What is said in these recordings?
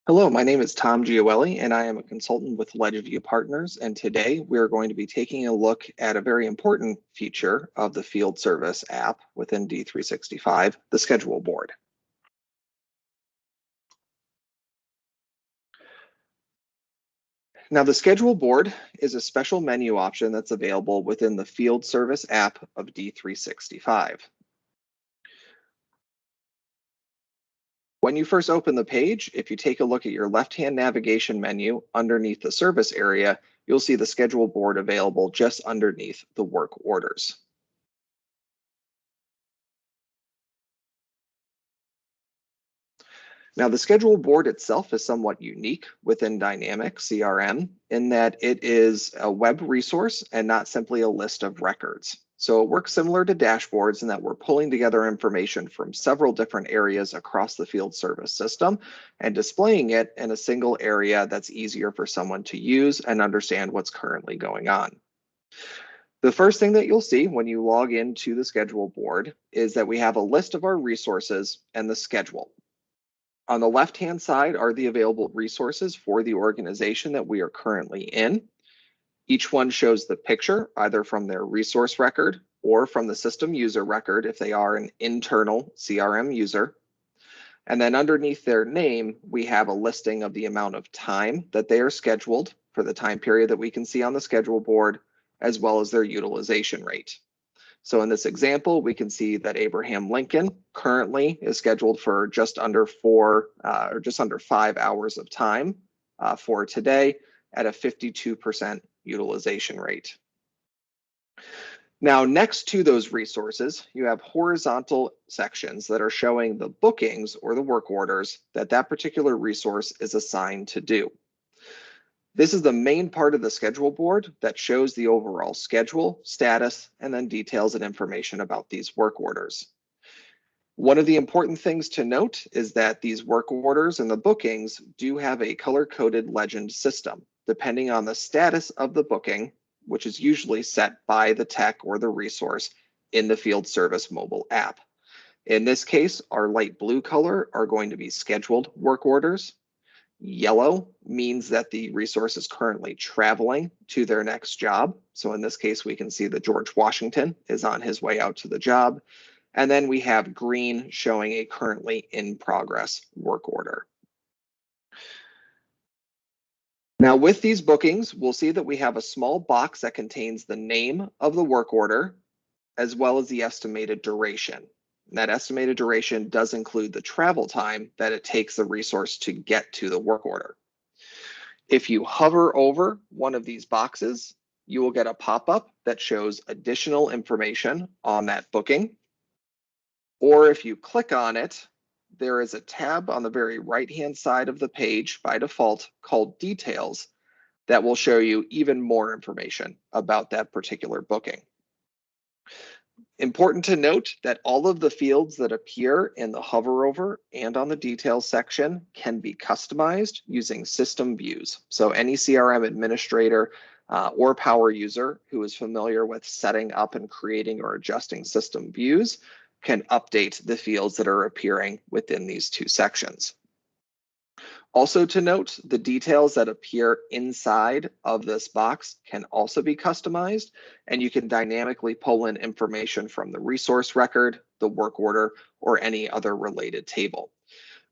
Hello, my name is Tom Gioelli, and I am a consultant with Ledgeview Partners. And today we are going to be taking a look at a very important feature of the field service app within D365, the schedule board. Now, the schedule board is a special menu option that's available within the field service app of D365. When you first open the page, if you take a look at your left-hand navigation menu underneath the service area, you'll see the schedule board available just underneath the work orders. Now, the schedule board itself is somewhat unique within Dynamic CRM in that it is a web resource and not simply a list of records. So it works similar to dashboards in that we're pulling together information from several different areas across the field service system and displaying it in a single area that's easier for someone to use and understand what's currently going on. The first thing that you'll see when you log into the schedule board is that we have a list of our resources and the schedule. On the left-hand side are the available resources for the organization that we are currently in. Each one shows the picture, either from their resource record or from the system user record if they are an internal CRM user. And then underneath their name, we have a listing of the amount of time that they are scheduled for the time period that we can see on the schedule board, as well as their utilization rate. So in this example, we can see that Abraham Lincoln currently is scheduled for just under 5 hours of time for today at a 52% utilization rate. Now, next to those resources, you have horizontal sections that are showing the bookings or the work orders that that particular resource is assigned to do. This is the main part of the schedule board that shows the overall schedule, status, and then details and information about these work orders. One of the important things to note is that these work orders and the bookings do have a color-coded legend system, depending on the status of the booking, which is usually set by the tech or the resource in the field service mobile app. In this case, our light blue color are going to be scheduled work orders. Yellow means that the resource is currently traveling to their next job. So in this case, we can see that George Washington is on his way out to the job. And then we have green showing a currently in progress work order. Now with these bookings, we'll see that we have a small box that contains the name of the work order, as well as the estimated duration. And that estimated duration does include the travel time that it takes the resource to get to the work order. If you hover over one of these boxes, you will get a pop-up that shows additional information on that booking. Or if you click on it, there is a tab on the very right-hand side of the page by default called Details that will show you even more information about that particular booking. Important to note that all of the fields that appear in the hover over and on the details section can be customized using system views. So any CRM administrator or power user who is familiar with setting up and creating or adjusting system views can update the fields that are appearing within these two sections. Also to note, the details that appear inside of this box can also be customized, and you can dynamically pull in information from the resource record, the work order, or any other related table.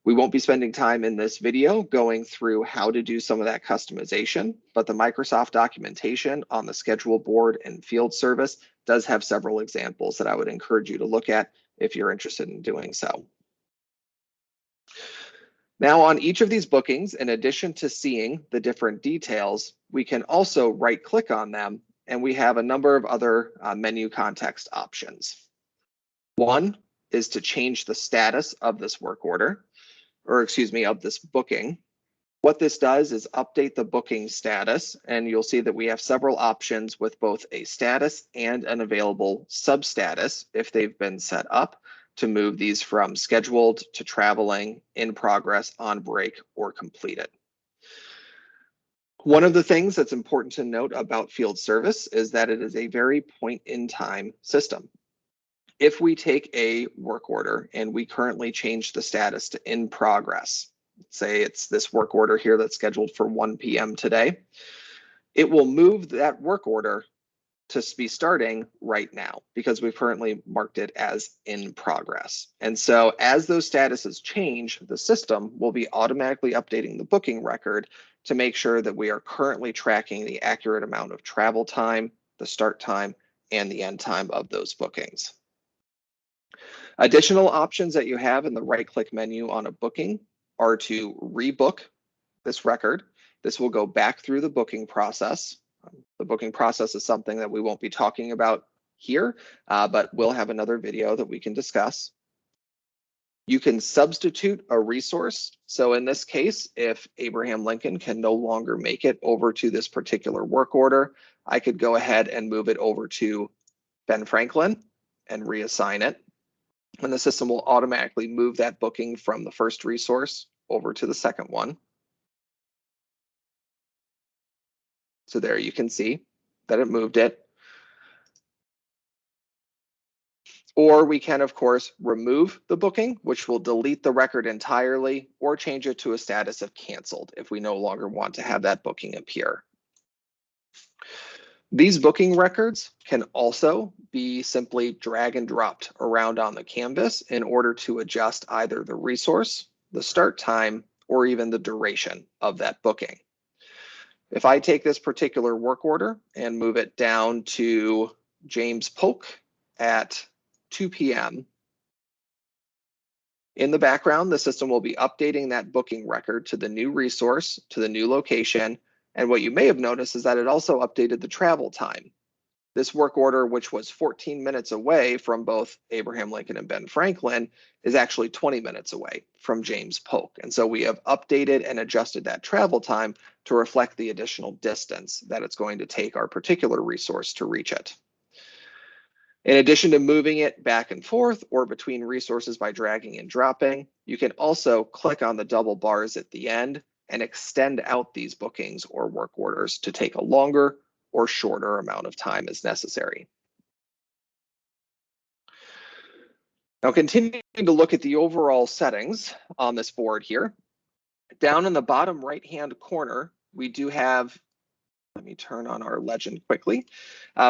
We won't be spending time in this video going through how to do some of that customization, but the Microsoft documentation on the schedule board and field service does have several examples that I would encourage you to look at if you're interested in doing so. Now on each of these bookings, in addition to seeing the different details, we can also right-click on them and we have a number of other menu context options. One is to change the status of this work order, or excuse me, of this booking. What this does is update the booking status, and you'll see that we have several options with both a status and an available substatus if they've been set up to move these from scheduled to traveling, in progress, on break, or completed. One of the things that's important to note about field service is that it is a very point-in-time system. If we take a work order and we currently change the status to in progress, say it's this work order here that's scheduled for 1 p.m. today, it will move that work order to be starting right now because we've currently marked it as in progress. And so as those statuses change, the system will be automatically updating the booking record to make sure that we are currently tracking the accurate amount of travel time, the start time, and the end time of those bookings. Additional options that you have in the right-click menu on a booking are to rebook this record. This will go back through the booking process. The booking process is something that we won't be talking about here, but we'll have another video that we can discuss. You can substitute a resource. So in this case, if Abraham Lincoln can no longer make it over to this particular work order, I could go ahead and move it over to Ben Franklin and reassign it. And the system will automatically move that booking from the first resource over to the second one. So there you can see that it moved it. Or we can, of course, remove the booking, which will delete the record entirely, or change it to a status of canceled if we no longer want to have that booking appear. These booking records can also be simply drag and dropped around on the canvas in order to adjust either the resource, the start time, or even the duration of that booking. If I take this particular work order and move it down to James Polk at 2 p.m., in the background, the system will be updating that booking record to the new resource, to the new location. And what you may have noticed is that it also updated the travel time. This work order, which was 14 minutes away from both Abraham Lincoln and Ben Franklin, is actually 20 minutes away from James Polk. And so we have updated and adjusted that travel time to reflect the additional distance that it's going to take our particular resource to reach it. In addition to moving it back and forth or between resources by dragging and dropping, you can also click on the double bars at the end and extend out these bookings or work orders to take a longer or shorter amount of time as necessary. Now, continuing to look at the overall settings on this board here, down in the bottom right-hand corner, we do have, let me turn on our legend quickly.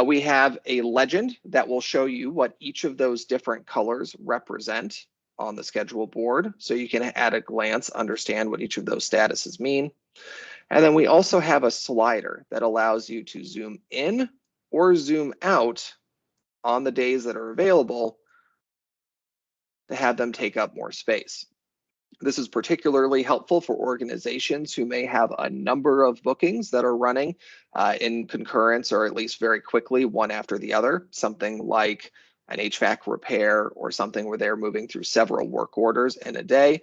We have a legend that will show you what each of those different colors represent on the schedule board. So you can at a glance understand what each of those statuses mean. And then we also have a slider that allows you to zoom in or zoom out on the days that are available to have them take up more space. This is particularly helpful for organizations who may have a number of bookings that are running in concurrence or at least very quickly, one after the other, something like an HVAC repair or something where they're moving through several work orders in a day.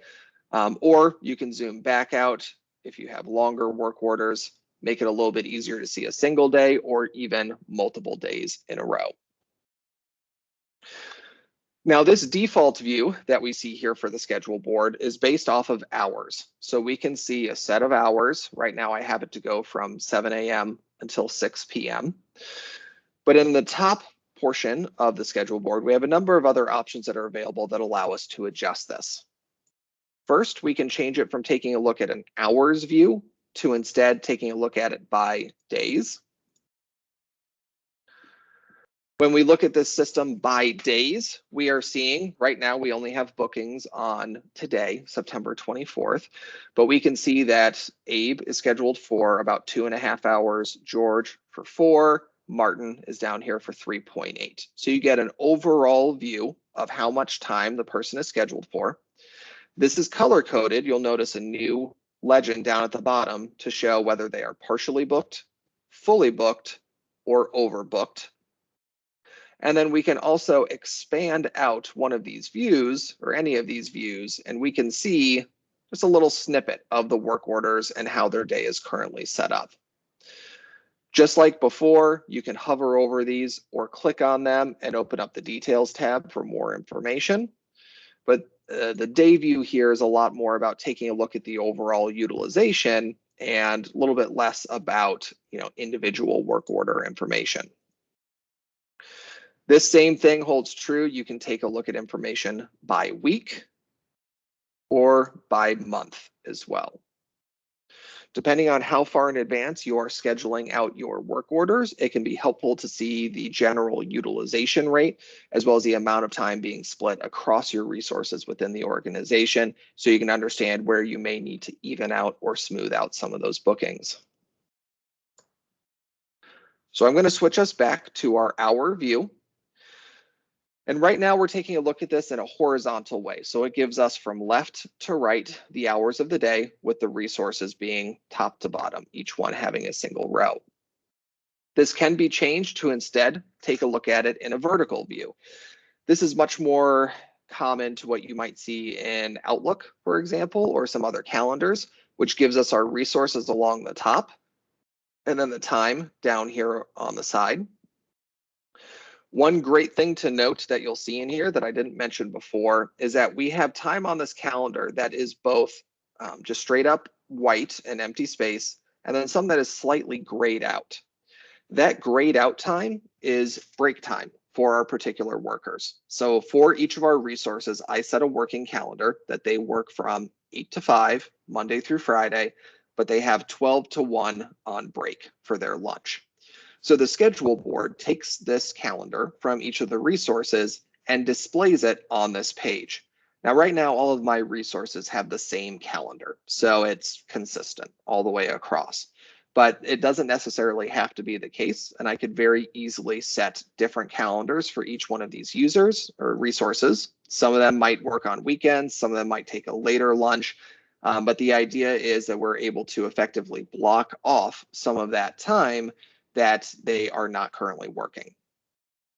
Or you can zoom back out if you have longer work orders, make it a little bit easier to see a single day or even multiple days in a row. Now, this default view that we see here for the schedule board is based off of hours. So we can see a set of hours. Right now, I have it to go from 7 a.m. until 6 p.m. But in the top portion of the schedule board, we have a number of other options that are available that allow us to adjust this. First, we can change it from taking a look at an hours view to instead taking a look at it by days. When we look at this system by days, we are seeing right now we only have bookings on today, September 24th, but we can see that Abe is scheduled for about 2.5 hours, George for 4, Martin is down here for 3.8. So you get an overall view of how much time the person is scheduled for. This is color coded. You'll notice a new legend down at the bottom to show whether they are partially booked, fully booked, or overbooked. And then we can also expand out one of these views or any of these views, and we can see just a little snippet of the work orders and how their day is currently set up. Just like before, you can hover over these or click on them and open up the details tab for more information. But the day view here is a lot more about taking a look at the overall utilization and a little bit less about, individual work order information. This same thing holds true. You can take a look at information by week. or by month as well. Depending on how far in advance you are scheduling out your work orders, it can be helpful to see the general utilization rate, as well as the amount of time being split across your resources within the organization, so you can understand where you may need to even out or smooth out some of those bookings. So I'm going to switch us back to our hour view. And right now we're taking a look at this in a horizontal way. So it gives us from left to right the hours of the day, with the resources being top to bottom, each one having a single row. This can be changed to instead take a look at it in a vertical view. This is much more common to what you might see in Outlook, for example, or some other calendars, which gives us our resources along the top and then the time down here on the side. One great thing to note that you'll see in here that I didn't mention before is that we have time on this calendar that is both just straight up white and empty space, and then some that is slightly grayed out. That grayed out time is break time for our particular workers. So for each of our resources, I set a working calendar that they work from 8 to 5, Monday through Friday, but they have 12 to 1 on break for their lunch. So the schedule board takes this calendar from each of the resources and displays it on this page. Now, right now, all of my resources have the same calendar, so it's consistent all the way across. But it doesn't necessarily have to be the case, and I could very easily set different calendars for each one of these users or resources. Some of them might work on weekends, some of them might take a later lunch, but the idea is that we're able to effectively block off some of that time that they are not currently working.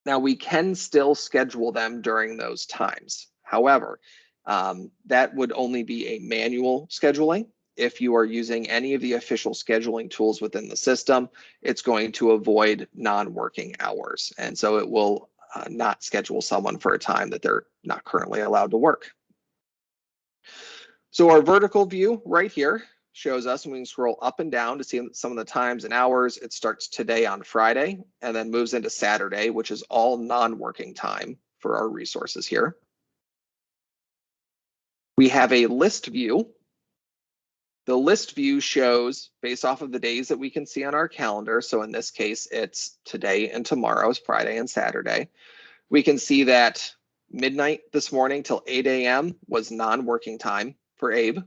Now, we can still schedule them during those times. However, that would only be a manual scheduling. If you are using any of the official scheduling tools within the system, it's going to avoid non-working hours. And so it will not schedule someone for a time that they're not currently allowed to work. So our vertical view right here shows us, and we can scroll up and down to see some of the times and hours. It starts today on Friday and then moves into Saturday, which is all non-working time for our resources here. We have a list view. The list view shows based off of the days that we can see on our calendar. So in this case, it's today and tomorrow's Friday and Saturday. We can see that midnight this morning till 8 a.m. was non-working time for Abe.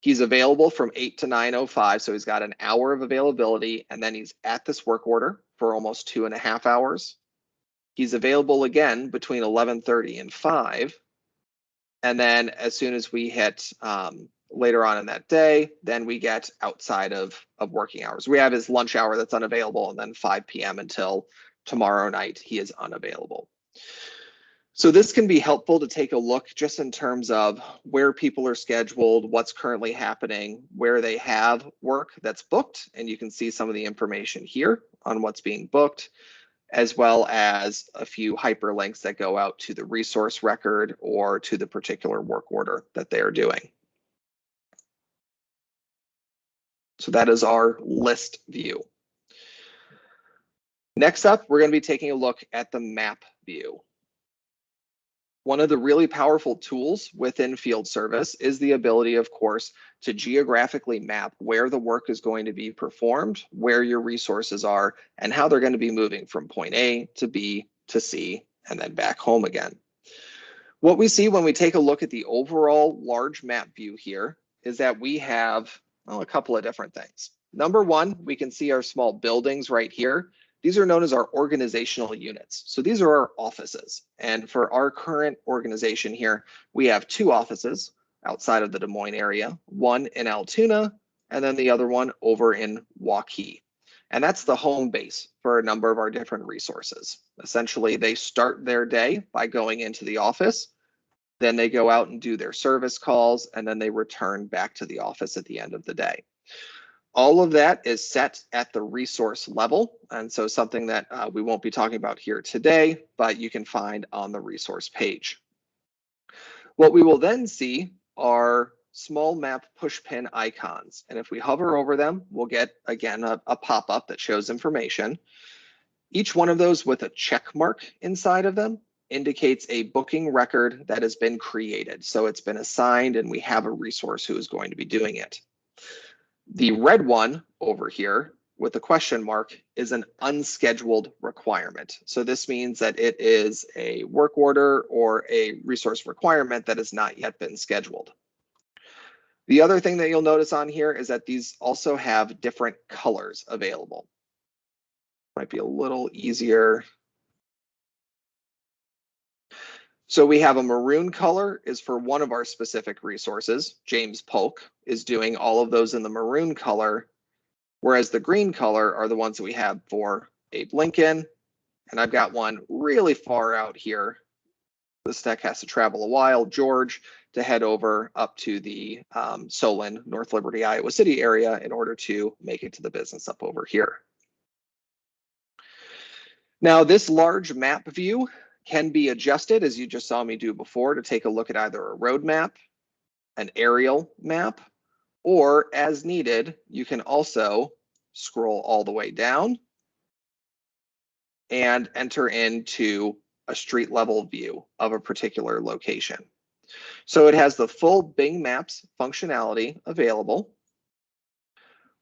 He's available from 8 to 9:05, so he's got an hour of availability, and then he's at this work order for almost 2.5 hours. He's available again between 11:30 and 5, and then as soon as we hit later on in that day, then we get outside of working hours. We have his lunch hour that's unavailable, and then 5 p.m. until tomorrow night, he is unavailable. So this can be helpful to take a look just in terms of where people are scheduled, what's currently happening, where they have work that's booked, and you can see some of the information here on what's being booked, as well as a few hyperlinks that go out to the resource record or to the particular work order that they are doing. So that is our list view. Next up, we're going to be taking a look at the map view. One of the really powerful tools within field service is the ability, of course, to geographically map where the work is going to be performed, where your resources are, and how they're going to be moving from point A to B to C, and then back home again. What we see when we take a look at the overall large map view here is that we have a couple of different things. Number one, we can see our small buildings right here. These are known as our organizational units. So these are our offices. And for our current organization here, we have 2 offices outside of the Des Moines area, one in Altoona, and then the other one over in Waukee. And that's the home base for a number of our different resources. Essentially, they start their day by going into the office, then they go out and do their service calls, and then they return back to the office at the end of the day. All of that is set at the resource level, and so something that we won't be talking about here today, but you can find on the resource page. What we will then see are small map pushpin icons, and if we hover over them, we'll get, again, a pop-up that shows information. Each one of those with a check mark inside of them indicates a booking record that has been created. So it's been assigned and we have a resource who is going to be doing it. The red one over here with the question mark is an unscheduled requirement. So this means that it is a work order or a resource requirement that has not yet been scheduled. The other thing that you'll notice on here is that these also have different colors available. Might be a little easier. So we have a maroon color is for one of our specific resources. James Polk is doing all of those in the maroon color, whereas the green color are the ones that we have for Abe Lincoln. And I've got one really far out here. This tech has to travel a while, George, to head over up to the Solon, North Liberty, Iowa City area in order to make it to the business up over here. Now, this large map view can be adjusted, as you just saw me do before, to take a look at either a road map, an aerial map, or as needed, you can also scroll all the way down and enter into a street level view of a particular location. So it has the full Bing Maps functionality available.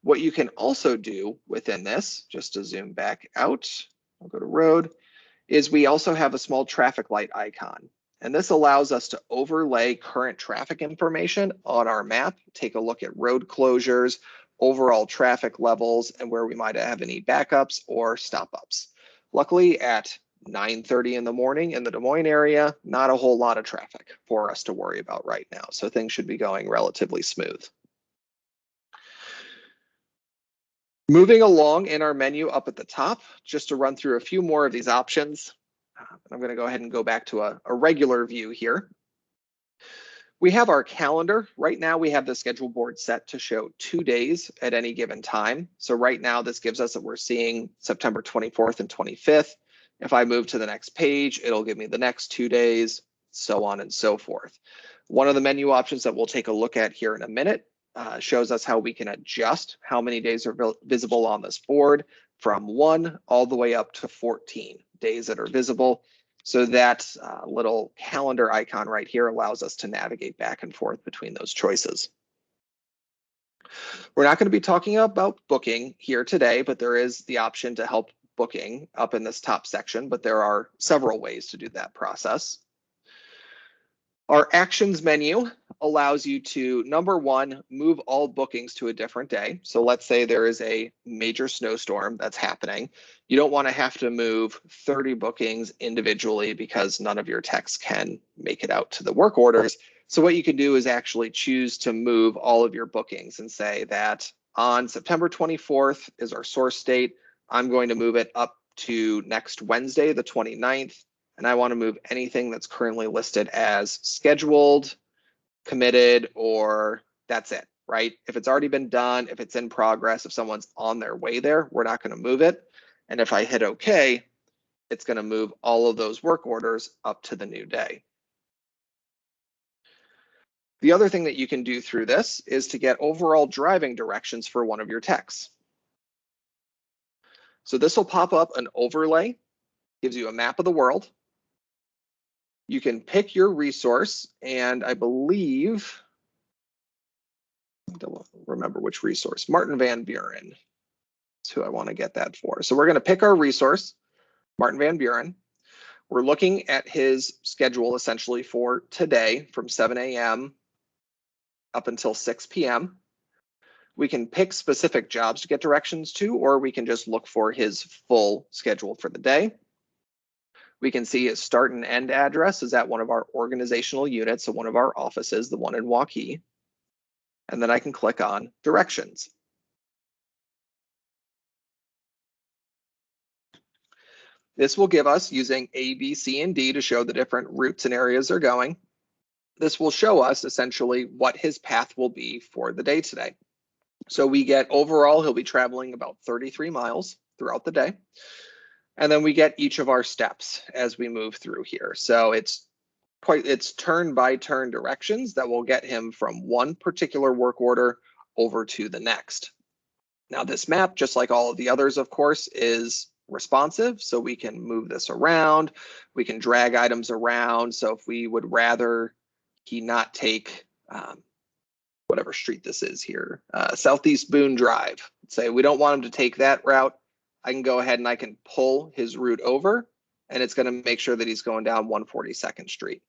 What you can also do within this, just to zoom back out, I'll go to road, is we also have a small traffic light icon. And this allows us to overlay current traffic information on our map, take a look at road closures, overall traffic levels, and where we might have any backups or stop-ups. Luckily, at 9:30 in the morning in the Des Moines area, not a whole lot of traffic for us to worry about right now. So things should be going relatively smooth. Moving along in our menu up at the top, just to run through a few more of these options. I'm going to go ahead and go back to a regular view here. We have our calendar. Right now we have the schedule board set to show 2 days at any given time. So right now this gives us that we're seeing September 24th and 25th. If I move to the next page, it'll give me the next 2 days, so on and so forth. One of the menu options that we'll take a look at here in a minute shows us how we can adjust how many days are visible on this board from 1 all the way up to 14 days that are visible. So that little calendar icon right here allows us to navigate back and forth between those choices. We're not going to be talking about booking here today, but there is the option to help booking up in this top section, but there are several ways to do that process. Our actions menu allows you to, number one, move all bookings to a different day. So let's say there is a major snowstorm that's happening. You don't want to have to move 30 bookings individually because none of your techs can make it out to the work orders. So what you can do is actually choose to move all of your bookings and say that on September 24th is our source date. I'm going to move it up to next Wednesday, the 29th. And I want to move anything that's currently listed as scheduled, committed, or that's it, right? If it's already been done, if it's in progress, if someone's on their way there, we're not going to move it. And if I hit OK, it's going to move all of those work orders up to the new day. The other thing that you can do through this is to get overall driving directions for one of your techs. So this will pop up an overlay, gives you a map of the world. You can pick your resource, and I believe, I don't remember which resource, Martin Van Buren is who I want to get that for. So we're going to pick our resource, Martin Van Buren. We're looking at his schedule essentially for today from 7 a.m. up until 6 p.m. We can pick specific jobs to get directions to, or we can just look for his full schedule for the day. We can see his start and end address is at one of our organizational units, so one of our offices, the one in Waukee. And then I can click on directions. This will give us, using A, B, C, and D to show the different routes and areas they're going. This will show us essentially what his path will be for the day today. So we get overall, he'll be traveling about 33 miles throughout the day. And then we get each of our steps as we move through here. So it's turn by turn directions that will get him from one particular work order over to the next. Now this map, just like all of the others, of course, is responsive, so we can move this around. We can drag items around. So if we would rather he not take whatever street this is here, Southeast Boone Drive, say we don't want him to take that route, I can go ahead and I can pull his route over, and it's going to make sure that he's going down 142nd Street.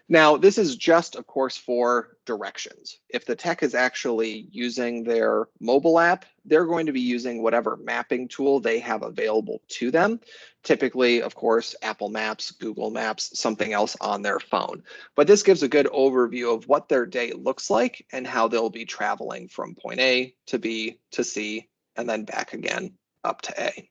Now, this is just, of course, for directions. If the tech is actually using their mobile app, they're going to be using whatever mapping tool they have available to them. Typically, of course, Apple Maps, Google Maps, something else on their phone. But this gives a good overview of what their day looks like and how they'll be traveling from point A to B to C and then back again up to A.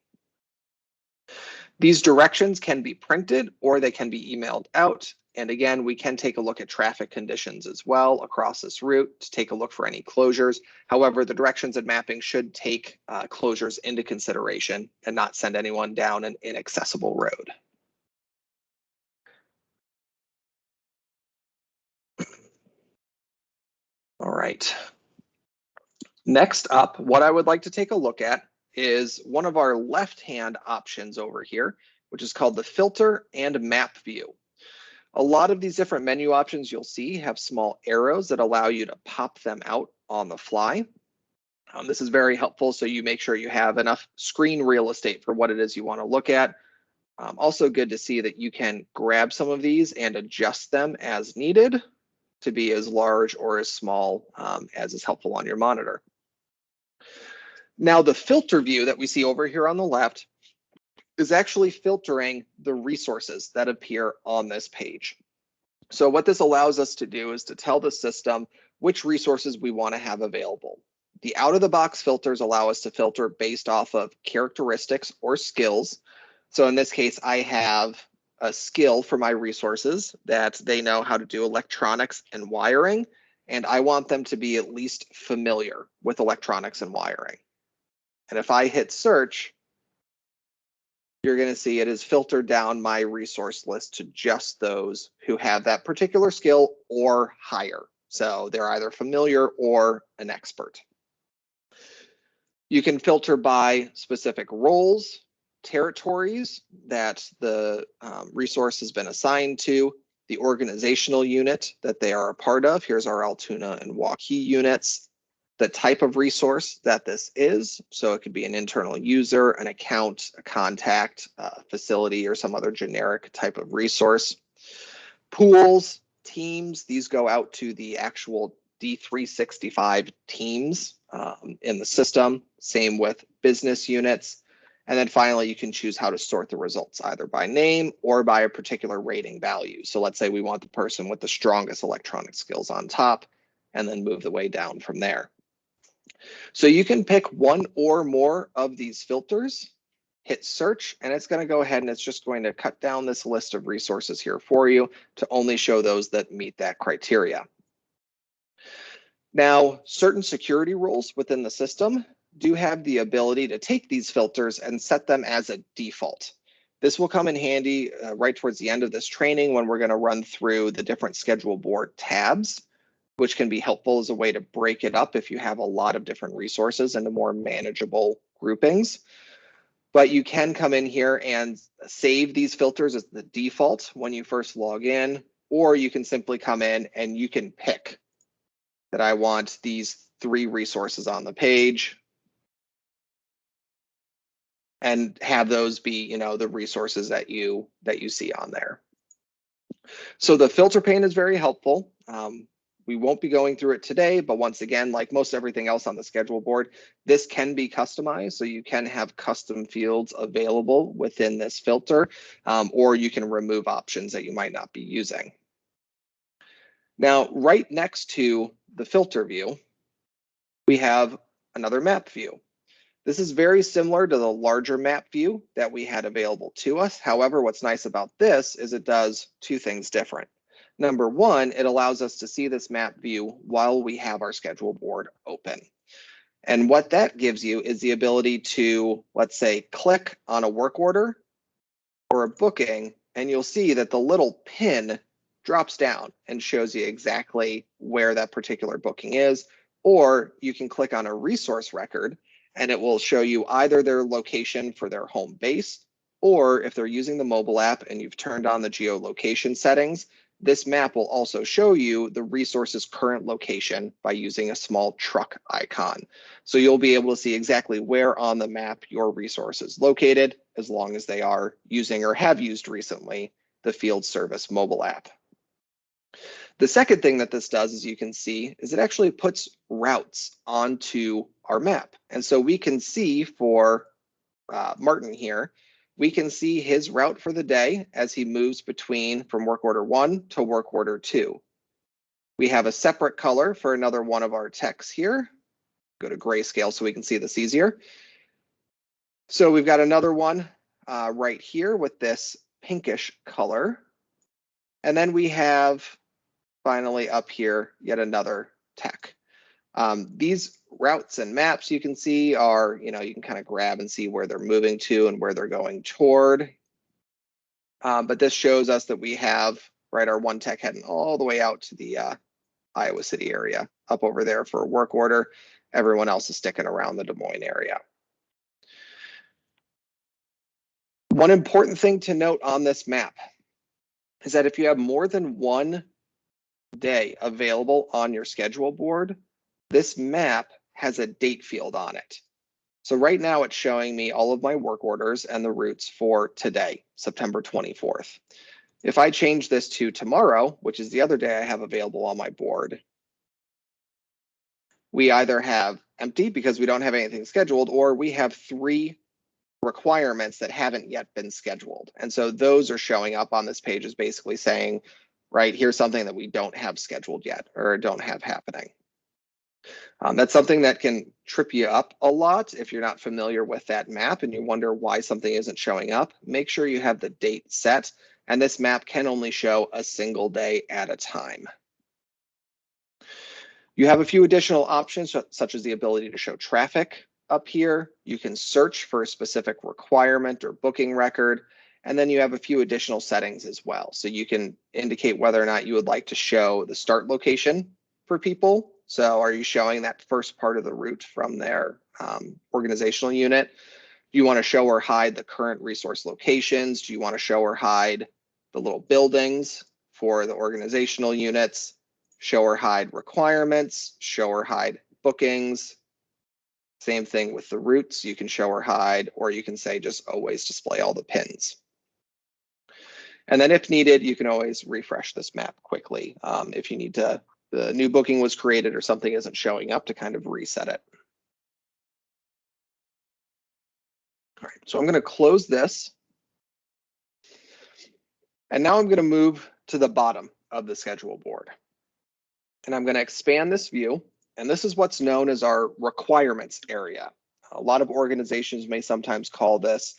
These directions can be printed or they can be emailed out. And again, we can take a look at traffic conditions as well across this route to take a look for any closures. However, the directions and mapping should take closures into consideration and not send anyone down an inaccessible road. All right. Next up, what I would like to take a look at is one of our left-hand options over here, which is called the filter and map view. A lot of these different menu options you'll see have small arrows that allow you to pop them out on the fly. This is very helpful, so you make sure you have enough screen real estate for what it is you want to look at. Also good to see that you can grab some of these and adjust them as needed to be as large or as small as is helpful on your monitor. Now, the filter view that we see over here on the left is actually filtering the resources that appear on this page. So what this allows us to do is to tell the system which resources we want to have available. The out-of-the-box filters allow us to filter based off of characteristics or skills. So in this case, I have a skill for my resources that they know how to do electronics and wiring, and I want them to be at least familiar with electronics and wiring. And if I hit search, you're going to see it is filtered down my resource list to just those who have that particular skill or higher. So they're either familiar or an expert. You can filter by specific roles, territories that the resource has been assigned to, the organizational unit that they are a part of. Here's our Altoona and Waukee units. The type of resource that this is. So it could be an internal user, an account, a contact, a facility, or some other generic type of resource. Pools, teams, these go out to the actual D365 teams in the system. Same with business units. And then finally, you can choose how to sort the results, either by name or by a particular rating value. So let's say we want the person with the strongest electronic skills on top, and then move the way down from there. So you can pick one or more of these filters, hit search, and it's going to go ahead and it's just going to cut down this list of resources here for you to only show those that meet that criteria. Now, certain security rules within the system do have the ability to take these filters and set them as a default. This will come in handy right towards the end of this training when we're going to run through the different schedule board tabs, which can be helpful as a way to break it up if you have a lot of different resources into more manageable groupings. But you can come in here and save these filters as the default when you first log in, or you can simply come in and you can pick that I want these 3 resources on the page and have those be, the resources that you see on there. So the filter pane is very helpful. We won't be going through it today, but once again, like most everything else on the schedule board, this can be customized. So you can have custom fields available within this filter, or you can remove options that you might not be using. Now, right next to the filter view, we have another map view. This is very similar to the larger map view that we had available to us. However, what's nice about this is it does 2 things different. Number one, it allows us to see this map view while we have our schedule board open. And what that gives you is the ability to, let's say, click on a work order or a booking, and you'll see that the little pin drops down and shows you exactly where that particular booking is. Or you can click on a resource record and it will show you either their location for their home base, or if they're using the mobile app and you've turned on the geolocation settings, this map will also show you the resource's current location by using a small truck icon. So you'll be able to see exactly where on the map your resource is located, as long as they are using or have used recently the field service mobile app. The second thing that this does, as you can see, is it actually puts routes onto our map. And so we can see for Martin here, we can see his route for the day as he moves from work order 1 to work order 2. We have a separate color for another one of our techs here. Go to grayscale so we can see this easier. So we've got another one right here with this pinkish color. And then we have finally up here yet another tech. These routes and maps you can see are, you can kind of grab and see where they're moving to and where they're going toward. But this shows us that we have, right, our one tech heading all the way out to the Iowa City area, up over there for a work order. Everyone else is sticking around the Des Moines area. One important thing to note on this map is that if you have more than one day available on your schedule board, this map has a date field on it. So right now it's showing me all of my work orders and the routes for today, September 24th. If I change this to tomorrow, which is the other day I have available on my board, we either have empty because we don't have anything scheduled, or we have 3 requirements that haven't yet been scheduled. And so those are showing up on this page as basically saying, right, here's something that we don't have scheduled yet or don't have happening. That's something that can trip you up a lot if you're not familiar with that map and you wonder why something isn't showing up. Make sure you have the date set, and this map can only show a single day at a time. You have a few additional options, such as the ability to show traffic up here. You can search for a specific requirement or booking record, and then you have a few additional settings as well. So you can indicate whether or not you would like to show the start location for people. So are you showing that first part of the route from their organizational unit? Do you want to show or hide the current resource locations? Do you want to show or hide the little buildings for the organizational units? Show or hide requirements, show or hide bookings. Same thing with the routes. You can show or hide, or you can say just always display all the pins. And then if needed, you can always refresh this map quickly if you need to, the new booking was created or something isn't showing up, to kind of reset it. All right, so I'm going to close this. And now I'm going to move to the bottom of the schedule board. And I'm going to expand this view. And this is what's known as our requirements area. A lot of organizations may sometimes call this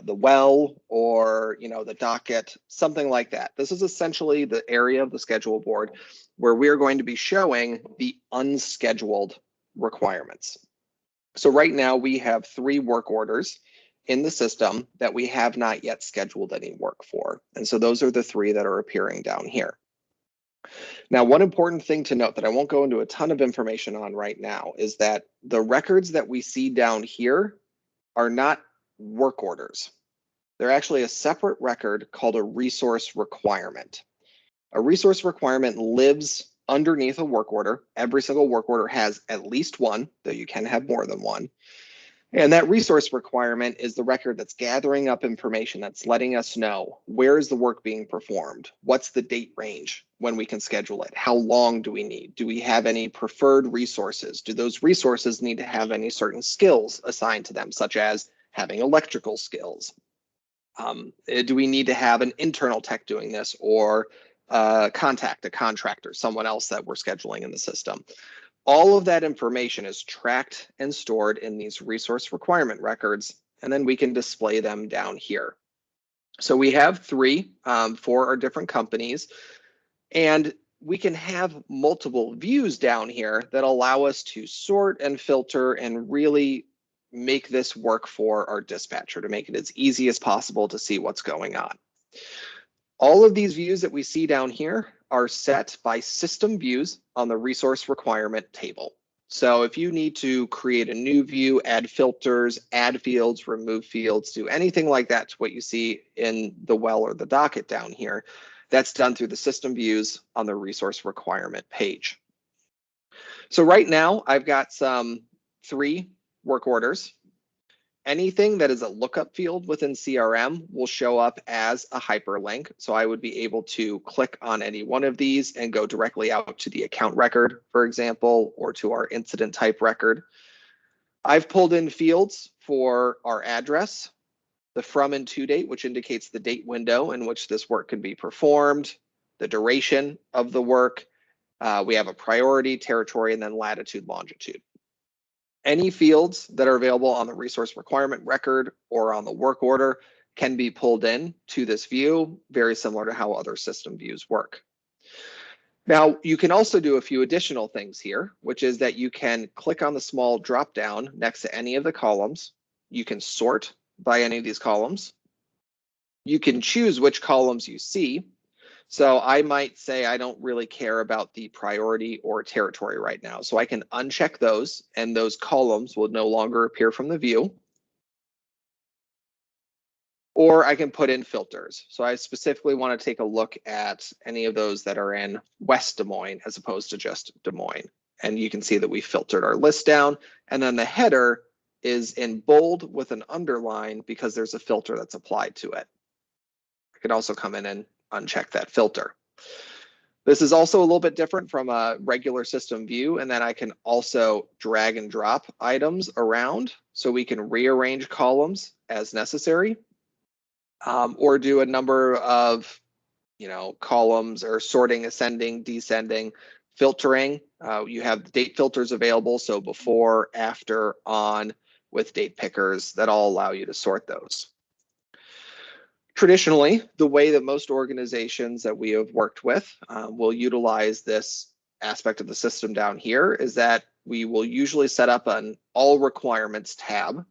the well, or the docket, something like that. This is essentially the area of the schedule board where we're going to be showing the unscheduled requirements. So right now we have 3 work orders in the system that we have not yet scheduled any work for. And so those are the 3 that are appearing down here. Now, one important thing to note that I won't go into a ton of information on right now is that the records that we see down here are not work orders. They're actually a separate record called a resource requirement. A resource requirement lives underneath a work order. Every single work order has at least one, though you can have more than one. And that resource requirement is the record that's gathering up information that's letting us know where is the work being performed, what's the date range when we can schedule it, how long do we need, do we have any preferred resources, do those resources need to have any certain skills assigned to them, such as having electrical skills. Do we need to have an internal tech doing this, or a contractor, someone else that we're scheduling in the system? All of that information is tracked and stored in these resource requirement records, and then we can display them down here. So we have 3 for our different companies, and we can have multiple views down here that allow us to sort and filter and really make this work for our dispatcher, to make it as easy as possible to see what's going on. All of these views that we see down here are set by system views on the resource requirement table. So if you need to create a new view, add filters, add fields, remove fields, do anything like that to what you see in the well or the docket down here, that's done through the system views on the resource requirement page. So right now I've got some 3 work orders. Anything that is a lookup field within CRM will show up as a hyperlink. So I would be able to click on any one of these and go directly out to the account record, for example, or to our incident type record. I've pulled in fields for our address, the from and to date, which indicates the date window in which this work can be performed, the duration of the work. We have a priority, territory, and then latitude, longitude. Any fields that are available on the resource requirement record or on the work order can be pulled in to this view, very similar to how other system views work. Now, you can also do a few additional things here, which is that you can click on the small drop down next to any of the columns. You can sort by any of these columns. You can choose which columns you see. So I might say I don't really care about the priority or territory right now. So I can uncheck those and those columns will no longer appear from the view. Or I can put in filters. So I specifically want to take a look at any of those that are in West Des Moines as opposed to just Des Moines. And you can see that we filtered our list down. And then the header is in bold with an underline because there's a filter that's applied to it. I could also come in and uncheck that filter. This is also a little bit different from a regular system view, and then I can also drag and drop items around so we can rearrange columns as necessary, or do a number of columns or sorting, ascending, descending, filtering. You have date filters available, so before, after, on, with date pickers that all allow you to sort those. Traditionally, the way that most organizations that we have worked with will utilize this aspect of the system down here is that we will usually set up an all requirements tab,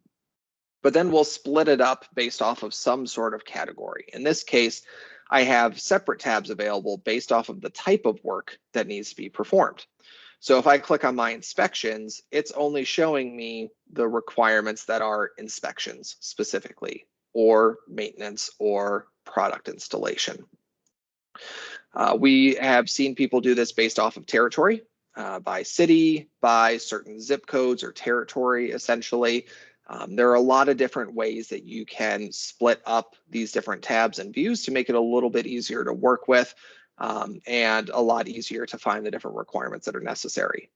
but then we'll split it up based off of some sort of category. In this case, I have separate tabs available based off of the type of work that needs to be performed. So if I click on my inspections, it's only showing me the requirements that are inspections specifically, or maintenance or product installation. We have seen people do this based off of territory, by city, by certain zip codes or territory, essentially. There are a lot of different ways that you can split up these different tabs and views to make it a little bit easier to work with and a lot easier to find the different requirements that are necessary.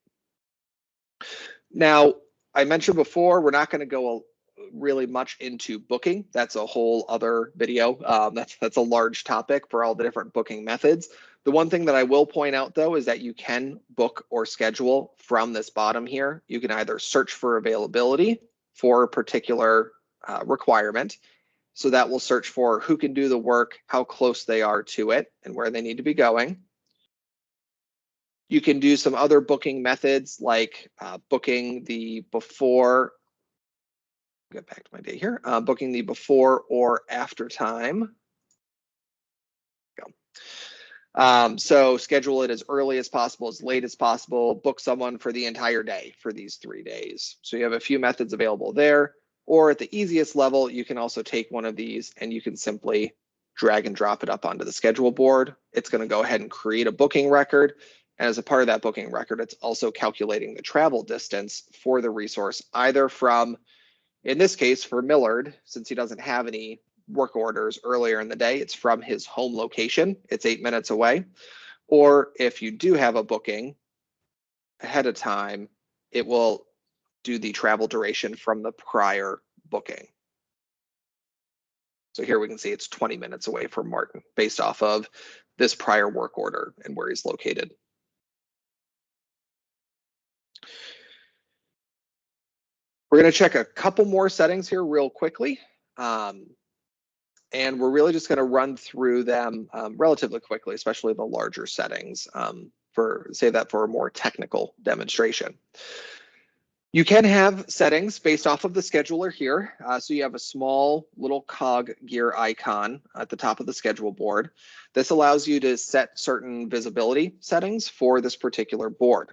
Now, I mentioned before, we're not going to go really much into booking. That's a whole other video. That's a large topic for all the different booking methods. The one thing that I will point out, though, is that you can book or schedule from this bottom here. You can either search for availability for a particular requirement. So that will search for who can do the work, how close they are to it, and where they need to be going. You can do some other booking methods like booking the before, get back to my day here, booking the before or after time. So schedule it as early as possible, as late as possible, book someone for the entire day for these 3 days. So you have a few methods available there, or at the easiest level, you can also take one of these and you can simply drag and drop it up onto the schedule board. It's going to go ahead and create a booking record. And as a part of that booking record, it's also calculating the travel distance for the resource, either from, in this case, for Millard, since he doesn't have any work orders earlier in the day, it's from his home location. It's 8 minutes away. Or if you do have a booking ahead of time, it will do the travel duration from the prior booking. So here we can see it's 20 minutes away from Martin based off of this prior work order and where he's located. We're going to check a couple more settings here real quickly. And we're really just going to run through them relatively quickly, especially the larger settings, save that for a more technical demonstration. You can have settings based off of the scheduler here. So you have a small little cog gear icon at the top of the schedule board. This allows you to set certain visibility settings for this particular board.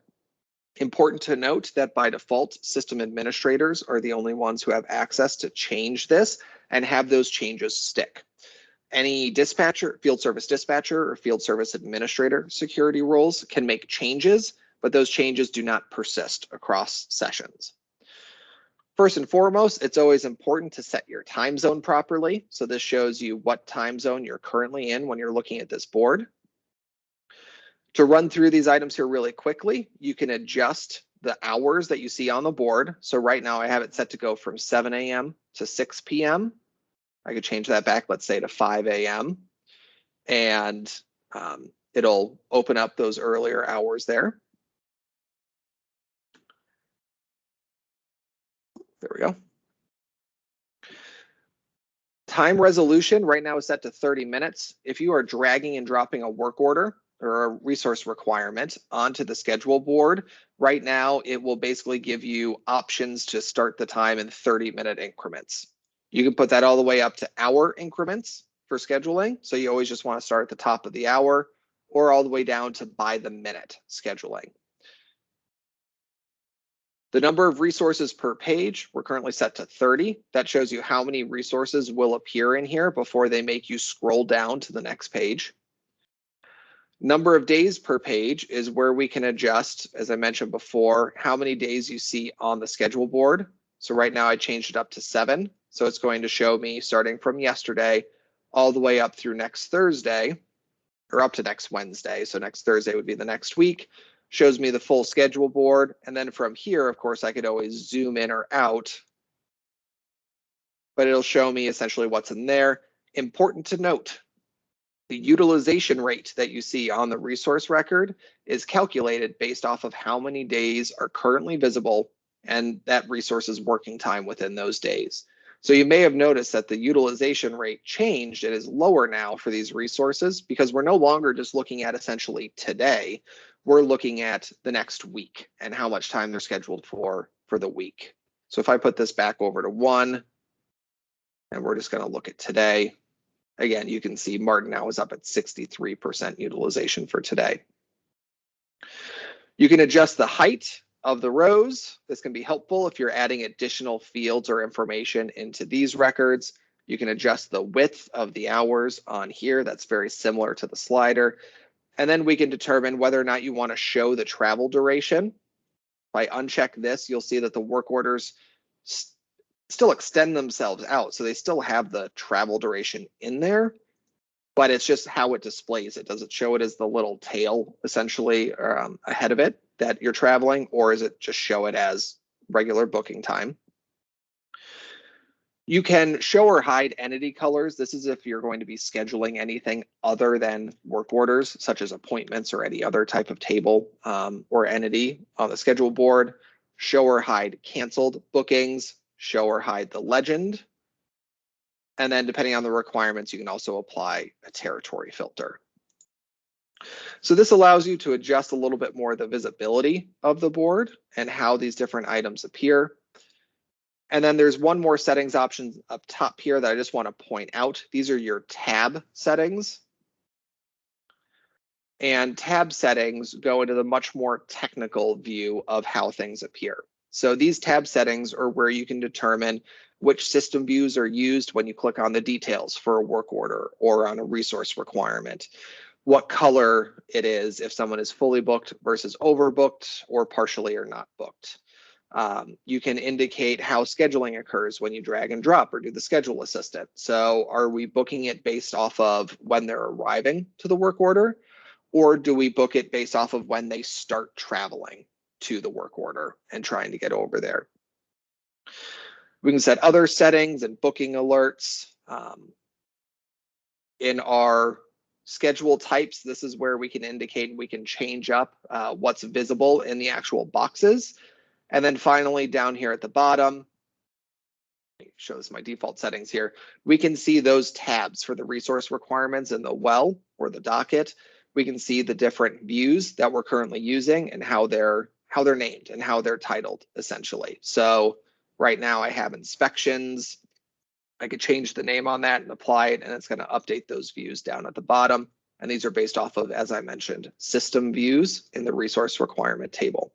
Important to note that by default, system administrators are the only ones who have access to change this and have those changes stick. Any dispatcher, field service dispatcher, or field service administrator security roles can make changes, but those changes do not persist across sessions. First and foremost, it's always important to set your time zone properly. So this shows you what time zone you're currently in when you're looking at this board. To run through these items here really quickly, you can adjust the hours that you see on the board. So right now I have it set to go from 7 a.m. to 6 p.m. I could change that back, let's say, to 5 a.m. and it'll open up those earlier hours there. There we go. Time resolution right now is set to 30 minutes. If you are dragging and dropping a work order or a resource requirement onto the schedule board, right now it will basically give you options to start the time in 30-minute increments. You can put that all the way up to hour increments for scheduling. So you always just want to start at the top of the hour, or all the way down to by the minute scheduling. The number of resources per page, we're currently set to 30. That shows you how many resources will appear in here before they make you scroll down to the next page. Number of days per page is where we can adjust, as I mentioned before, how many days you see on the schedule board. So right now I changed it up to 7. So it's going to show me starting from yesterday all the way up through next Thursday, or up to next Wednesday. So next Thursday would be the next week. Shows me the full schedule board. And then from here, of course, I could always zoom in or out, but it'll show me essentially what's in there. Important to note, the utilization rate that you see on the resource record is calculated based off of how many days are currently visible and that resource's working time within those days. So you may have noticed that the utilization rate changed. It is lower now for these resources because we're no longer just looking at essentially today. We're looking at the next week and how much time they're scheduled for the week. So if I put this back over to 1, and we're just going to look at today, again, you can see Martin now is up at 63% utilization for today. You can adjust the height of the rows. This can be helpful if you're adding additional fields or information into these records. You can adjust the width of the hours on here. That's very similar to the slider. And then we can determine whether or not you want to show the travel duration. If I uncheck this, you'll see that the work orders still extend themselves out. So they still have the travel duration in there, but it's just how it displays it. Does it show it as the little tail essentially ahead of it that you're traveling, or is it just show it as regular booking time? You can show or hide entity colors. This is if you're going to be scheduling anything other than work orders, such as appointments or any other type of table or entity on the schedule board. Show or hide canceled bookings, show or hide the legend. And then depending on the requirements, you can also apply a territory filter. So this allows you to adjust a little bit more the visibility of the board and how these different items appear. And then there's one more settings option up top here that I just want to point out. These are your tab settings. And tab settings go into the much more technical view of how things appear. So these tab settings are where you can determine which system views are used when you click on the details for a work order or on a resource requirement, what color it is if someone is fully booked versus overbooked or partially or not booked. You can indicate how scheduling occurs when you drag and drop or do the schedule assistant. So are we booking it based off of when they're arriving to the work order, or do we book it based off of when they start traveling to the work order and trying to get over there? We can set other settings and booking alerts. In our schedule types, this is where we can indicate and we can change up what's visible in the actual boxes. And then finally, down here at the bottom, it shows my default settings here. We can see those tabs for the resource requirements in the well or the docket. We can see the different views that we're currently using and how they're named and how they're titled, essentially. So right now I have inspections. I could change the name on that and apply it, and it's going to update those views down at the bottom. And these are based off of, as I mentioned, system views in the resource requirement table.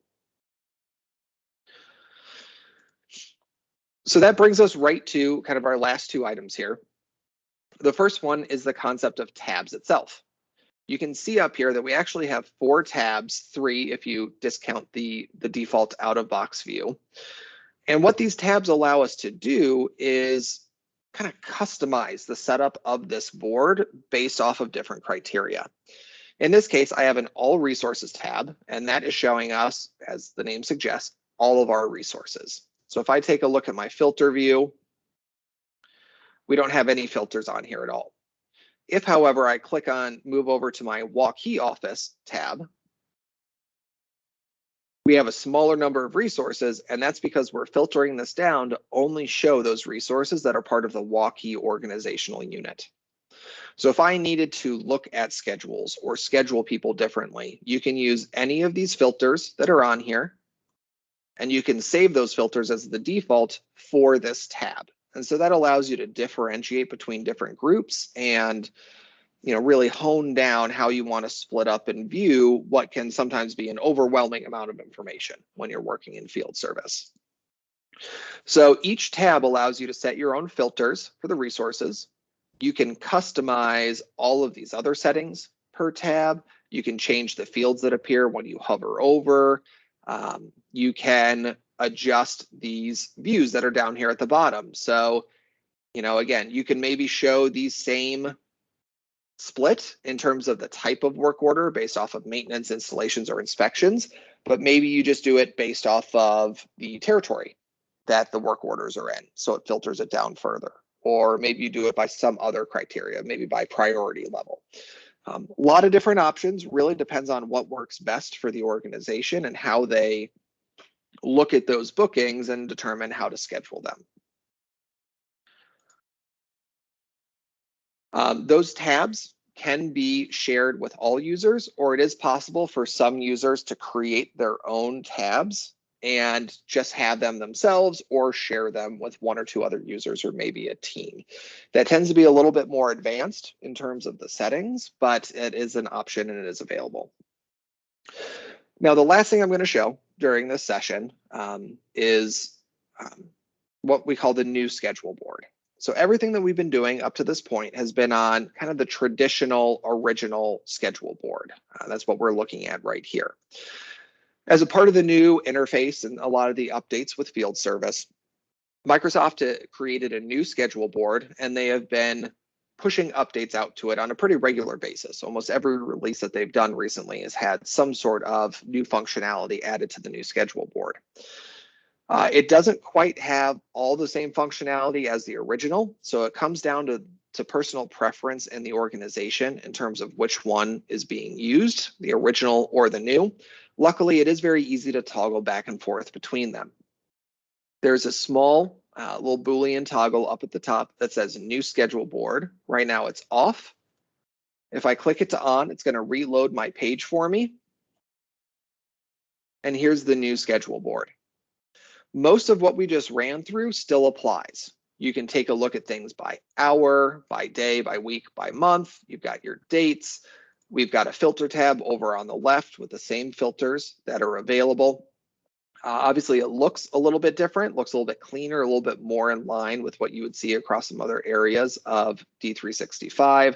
So that brings us right to kind of our last two items here. The first one is the concept of tabs itself. You can see up here that we actually have 4 tabs, 3 if you discount the default out-of-box view. And what these tabs allow us to do is kind of customize the setup of this board based off of different criteria. In this case, I have an all resources tab, and that is showing us, as the name suggests, all of our resources. So if I take a look at my filter view, we don't have any filters on here at all. If, however, I click on move over to my Waukee office tab, we have a smaller number of resources, and that's because we're filtering this down to only show those resources that are part of the Waukee organizational unit. So if I needed to look at schedules or schedule people differently, you can use any of these filters that are on here, and you can save those filters as the default for this tab. And so that allows you to differentiate between different groups and really hone down how you want to split up and view what can sometimes be an overwhelming amount of information when you're working in field service. So each tab allows you to set your own filters for the resources. You can customize all of these other settings per tab. You can change the fields that appear when you hover over. You can adjust these views that are down here at the bottom. So, again, you can maybe show these same split in terms of the type of work order based off of maintenance, installations, or inspections, but maybe you just do it based off of the territory that the work orders are in, so it filters it down further. Or maybe you do it by some other criteria, maybe by priority level. A lot of different options, really depends on what works best for the organization and how they look at those bookings and determine how to schedule them. Those tabs can be shared with all users, or it is possible for some users to create their own tabs and just have them themselves or share them with 1 or 2 other users or maybe a team. That tends to be a little bit more advanced in terms of the settings, but it is an option and it is available. Now, the last thing I'm going to show during this session is what we call the new schedule board. So everything that we've been doing up to this point has been on kind of the traditional original schedule board. That's what we're looking at right here. As a part of the new interface and a lot of the updates with field service, Microsoft created a new schedule board, and they have been pushing updates out to it on a pretty regular basis. Almost every release that they've done recently has had some sort of new functionality added to the new schedule board. It doesn't quite have all the same functionality as the original, so it comes down to personal preference in the organization in terms of which one is being used, the original or the new. Luckily, it is very easy to toggle back and forth between them. There's a small little Boolean toggle up at the top that says new schedule board. Right now it's off. If I click it to on, it's going to reload my page for me. And here's the new schedule board. Most of what we just ran through still applies. You can take a look at things by hour, by day, by week, by month. You've got your dates. We've got a filter tab over on the left with the same filters that are available. Obviously, it looks a little bit different, looks a little bit cleaner, a little bit more in line with what you would see across some other areas of D365.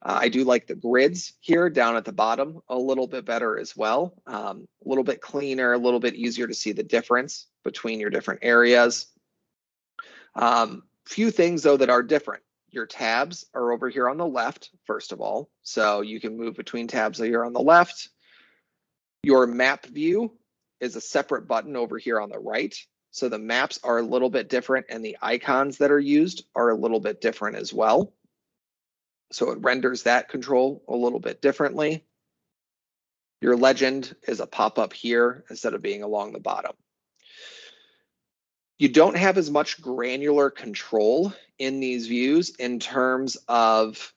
I do like the grids here down at the bottom a little bit better as well. A little bit cleaner, a little bit easier to see the difference between your different areas. Few things though that are different. Your tabs are over here on the left, first of all, so you can move between tabs here on the left. Your map view is a separate button over here on the right. So the maps are a little bit different and the icons that are used are a little bit different as well. So it renders that control a little bit differently. Your legend is a pop-up here instead of being along the bottom. You don't have as much granular control in these views in terms of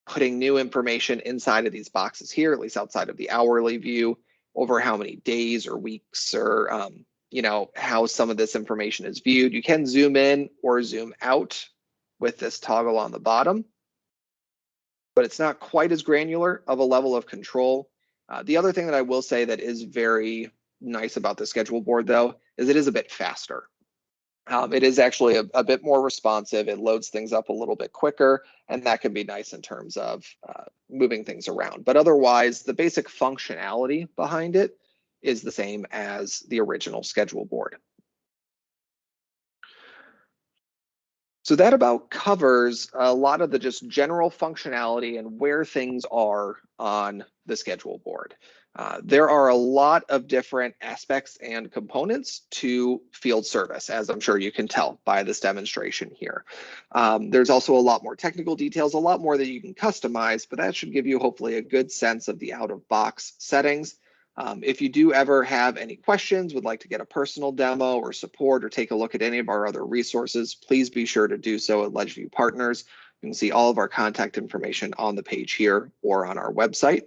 putting new information inside of these boxes here, at least outside of the hourly view, over how many days or weeks or how some of this information is viewed. You can zoom in or zoom out with this toggle on the bottom, but it's not quite as granular of a level of control. The other thing that I will say that is very nice about the schedule board, though, is it is a bit faster. It is actually a bit more responsive. It loads things up a little bit quicker, and that can be nice in terms of moving things around. But otherwise, the basic functionality behind it is the same as the original schedule board. So that about covers a lot of the just general functionality and where things are on the schedule board. There are a lot of different aspects and components to field service, as I'm sure you can tell by this demonstration here. There's also a lot more technical details, a lot more that you can customize, but that should give you hopefully a good sense of the out-of-box settings. If you do ever have any questions, would like to get a personal demo or support or take a look at any of our other resources, please be sure to do so at Ledgeview Partners. You can see all of our contact information on the page here or on our website.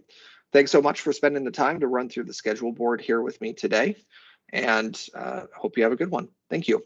Thanks so much for spending the time to run through the schedule board here with me today, and hope you have a good one. Thank you.